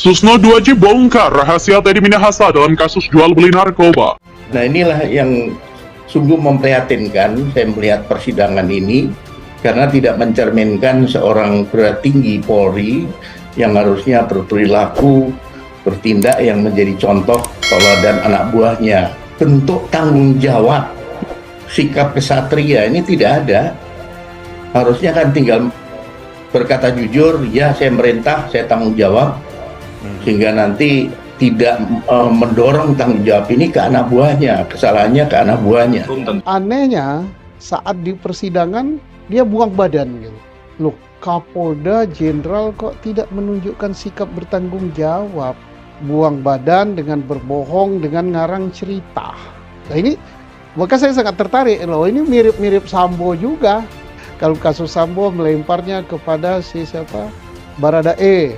Susno 2J bongkar rahasia Teddy Minahasa dalam kasus jual beli narkoba. Nah, inilah yang sungguh memprihatinkan saya melihat persidangan ini, karena tidak mencerminkan seorang petinggi Polri yang harusnya berperilaku, bertindak yang menjadi contoh teladan anak buahnya. Bentuk tanggung jawab, sikap kesatria ini tidak ada. Harusnya kan tinggal berkata jujur, ya saya merintah, saya tanggung jawab, sehingga nanti tidak mendorong tanggung jawab ini ke anak buahnya, kesalahannya ke anak buahnya. Anehnya saat di persidangan dia buang badan gitu. Loh, Kapolda Jenderal kok tidak menunjukkan sikap bertanggung jawab? Buang badan dengan berbohong, dengan ngarang cerita. Nah ini, maka saya sangat tertarik loh, ini mirip-mirip Sambo juga. Kalau kasus Sambo melemparnya kepada siapa? Baradae.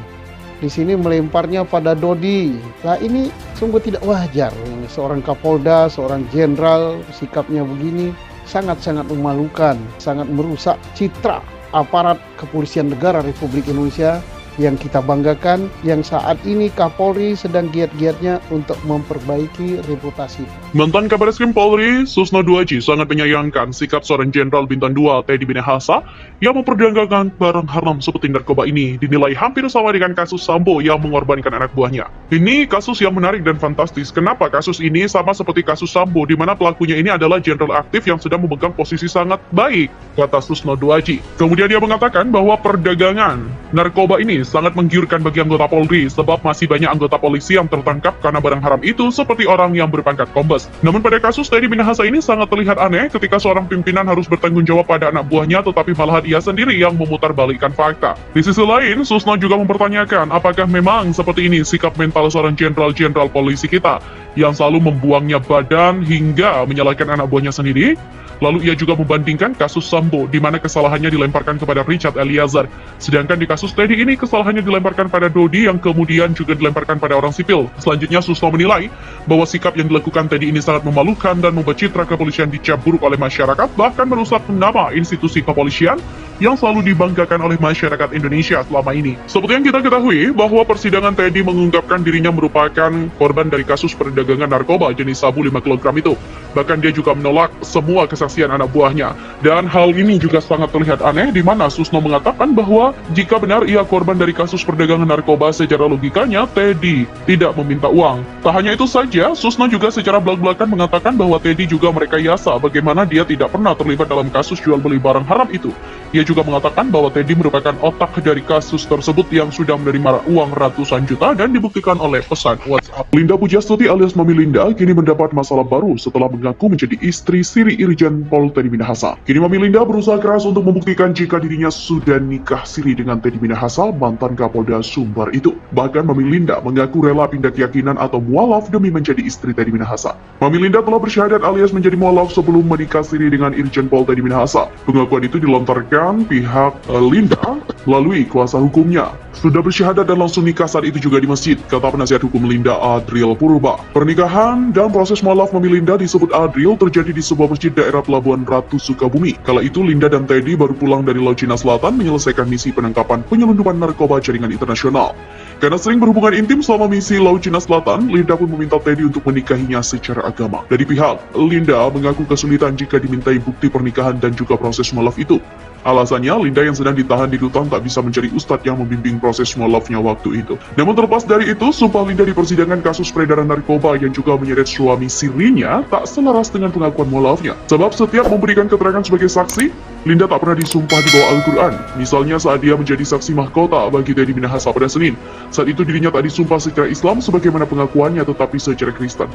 Di sini melemparnya pada Dodi. Nah ini sungguh tidak wajar. Seorang Kapolda, seorang jenderal sikapnya begini sangat-sangat memalukan, sangat merusak citra aparat kepolisian negara Republik Indonesia yang kita banggakan, yang saat ini Kapolri sedang giat-giatnya untuk memperbaiki reputasi. Mantan Kabar Eskrim Polri, Susno 2J sangat menyayangkan sikap seorang Jenderal Bintang 2 Teddy Minahasa yang memperdagangkan barang haram seperti narkoba ini dinilai hampir sama dengan kasus Sambo yang mengorbankan anak buahnya. Ini kasus yang menarik dan fantastis. Kenapa kasus ini sama seperti kasus Sambo, di mana pelakunya ini adalah jenderal aktif yang sedang memegang posisi sangat baik, kata Susno 2J. Kemudian dia mengatakan bahwa perdagangan narkoba ini sangat menggiurkan bagi anggota Polri, sebab masih banyak anggota polisi yang tertangkap karena barang haram itu seperti orang yang berpangkat kombes. Namun pada kasus Teddy Minahasa ini sangat terlihat aneh ketika seorang pimpinan harus bertanggung jawab pada anak buahnya, tetapi malahan ia sendiri yang memutarbalikkan fakta. Di sisi lain, Susno juga mempertanyakan apakah memang seperti ini sikap mental seorang jenderal-jenderal polisi kita yang selalu membuangnya badan hingga menyalahkan anak buahnya sendiri. Lalu ia juga membandingkan kasus Sambo, di mana kesalahannya dilemparkan kepada Richard Eliezer. Sedangkan di kasus Teddy ini kesalahannya dilemparkan pada Dodi yang kemudian juga dilemparkan pada orang sipil. Selanjutnya Susno menilai bahwa sikap yang dilakukan Teddy ini sangat memalukan dan membuat citra kepolisian dicap buruk oleh masyarakat, bahkan merusak nama institusi kepolisian yang selalu dibanggakan oleh masyarakat Indonesia selama ini. Seperti yang kita ketahui bahwa persidangan Teddy mengungkapkan dirinya merupakan korban dari kasus perdagangan narkoba jenis sabu 5 kg itu. Bahkan dia juga menolak semua kesaksian anak buahnya. Dan hal ini juga sangat terlihat aneh, di mana Susno mengatakan bahwa jika benar ia korban dari kasus perdagangan narkoba, secara logikanya Teddy tidak meminta uang. Tak hanya itu saja, Susno juga secara belak-belakan mengatakan bahwa Teddy juga merekayasa bagaimana dia tidak pernah terlibat dalam kasus jual beli barang haram itu. Ia juga mengatakan bahwa Teddy merupakan otak dari kasus tersebut yang sudah menerima uang ratusan juta dan dibuktikan oleh pesan WhatsApp. Linda Pujastuti alias Mami Linda kini mendapat masalah baru setelah mengaku menjadi istri siri Irjen Pol Teddy Minahasa. Kini Mami Linda berusaha keras untuk membuktikan jika dirinya sudah nikah siri dengan Teddy Minahasa, mantan Kapolda Sumbar itu. Bahkan Mami Linda mengaku rela pindah keyakinan atau mualaf demi menjadi istri Teddy Minahasa. Mami Linda telah bersyahadat alias menjadi mualaf sebelum menikah siri dengan Irjen Pol Teddy Minahasa. Pengakuan itu dilontarkan pihak Linda melalui kuasa hukumnya. Sudah bersyahadat dan langsung nikah saat itu juga di masjid, kata penasihat hukum Linda, Adriel Purba. Pernikahan dan proses mualaf Mami Linda disebut Adriel terjadi di sebuah masjid daerah Pelabuhan Ratu Sukabumi. Kala itu Linda dan Teddy baru pulang dari Laut Cina Selatan menyelesaikan misi penangkapan penyelundupan narkoba jaringan internasional. Karena sering berhubungan intim selama misi Laut Cina Selatan, Linda pun meminta Teddy untuk menikahinya secara agama. Dari pihak Linda mengaku kesulitan jika dimintai bukti pernikahan dan juga proses mualaf itu. Alasannya, Linda yang sedang ditahan di rutan tak bisa mencari ustadz yang membimbing proses mualafnya waktu itu. Namun terlepas dari itu, sumpah Linda di persidangan kasus peredaran narkoba yang juga menyeret suami sirinya tak selaras dengan pengakuan mualafnya. Sebab setiap memberikan keterangan sebagai saksi, Linda tak pernah disumpah di bawah Al-Quran. Misalnya saat dia menjadi saksi mahkota bagi Teddy Minahasa pada Senin. Saat itu dirinya tak disumpah secara Islam sebagaimana pengakuannya, tetapi secara Kristen.